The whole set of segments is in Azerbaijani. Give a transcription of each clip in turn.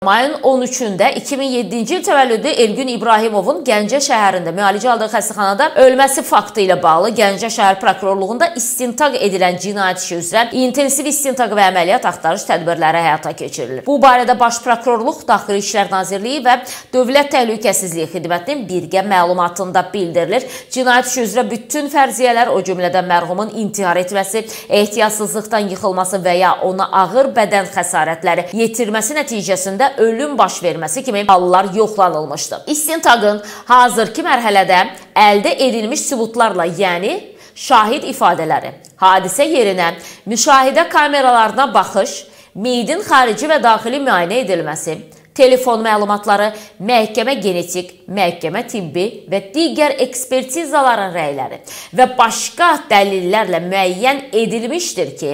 Mayın 13-də 2007-ci il təvəllüdlü Elgün İbrahimovun Gəncə şəhərində müalicə aldığı xəstəxanada ölməsi faktı ilə bağlı Gəncə şəhər prokurorluğunda istintaq edilən cinayət işi üzrə intensiv istintaq və əməliyyat axtarış tədbirləri həyata keçirilir. Bu barədə Baş Prokurorluq, Daxili İşlər Nazirliyi və Dövlət Təhlükəsizliyi Xidmətinin birgə məlumatında bildirilir. Cinayət işi üzrə bütün fərziyyələr, o cümlədən mərhumun intihar etməsi, ehtiyatsızlıqdan yıxılması və ya ona ağır bədən xəsarətləri yetirməsi nəticəsində ölüm baş verməsi kimi hallar yoxlanılmışdı. İstintaqın hazırki mərhələdə əldə edilmiş sübutlarla, yəni şahid ifadələri, hadisə yerinə, müşahidə kameralarına baxış, meyidin xarici və daxili müayinə edilməsi, telefon məlumatları, məhkəmə genetik, məhkəmə tibbi və digər ekspertizaların rəyləri və başqa dəlillərlə müəyyən edilmişdir ki,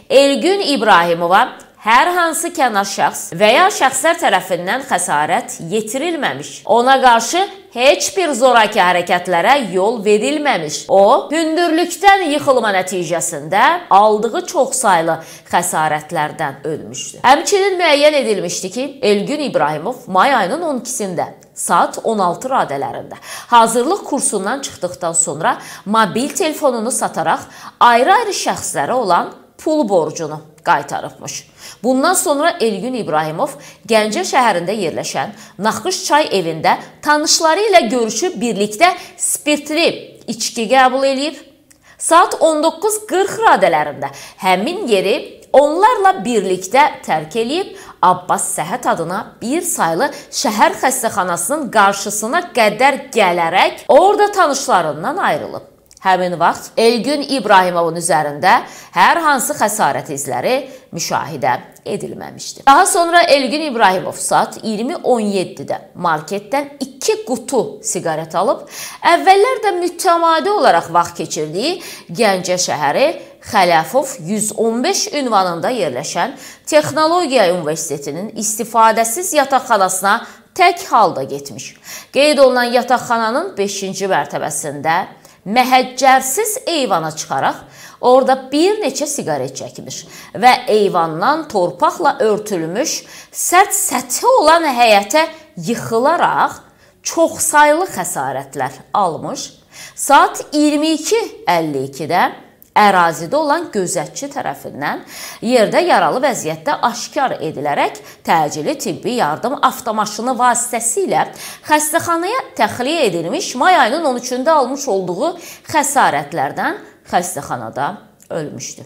Elgün İbrahimova hər hansı kənar şəxs və ya şəxslər tərəfindən xəsarət yetirilməmiş. Ona qarşı heç bir zoraki hərəkətlərə yol verilməmiş. O, hündürlükdən yıxılma nəticəsində aldığı çoxsaylı xəsarətlərdən ölmüşdür. Həmçinin müəyyən edilmişdi ki, Elgün İbrahimov may ayının 12-sində saat 16 radələrində hazırlıq kursundan çıxdıqdan sonra mobil telefonunu sataraq ayrı-ayrı şəxslərə olan pul borcunu qaytarıbmış. Bundan sonra Elgün İbrahimov Gəncə şəhərində yerləşən Naxış çay evində tanışları ilə görüşüb birlikdə spirtli içki qəbul edib. Saat 19:40 radələrində həmin yeri onlarla birlikdə tərk edib Abbas Səhət adına bir saylı şəhər xəstəxanasının qarşısına qədər gələrək orada tanışlarından ayrılıb. Həmin vaxt Elgün İbrahimovun üzərində hər hansı xəsarət izləri müşahidə edilməmişdir. Daha sonra Elgün İbrahimov saat 20:17-də marketdən 2 qutu siqaret alıb, əvvəllər də mütəmadi olaraq vaxt keçirdiyi Gəncə şəhəri Xələfov 115 ünvanında yerləşən Texnologiya Universitetinin istifadəsiz yataqxanasına tək halda getmiş. Qeyd olunan yataqxananın 5-ci mərtəbəsində məhəccərsiz eyvana çıxaraq orada bir neçə siqaret çəkmiş və eyvandan torpaqla örtülmüş sərt səthi olan həyətə yıxılaraq çoxsaylı xəsarətlər almış. Saat 22:52-də ərazidə olan gözətçi tərəfindən yerdə yaralı vəziyyətdə aşkar edilərək təcili tibbi yardım avtomaşını vasitəsilə xəstəxanaya təxliyə edilmiş, may ayının 13-də almış olduğu xəsarətlərdən xəstəxanada ölmüşdü.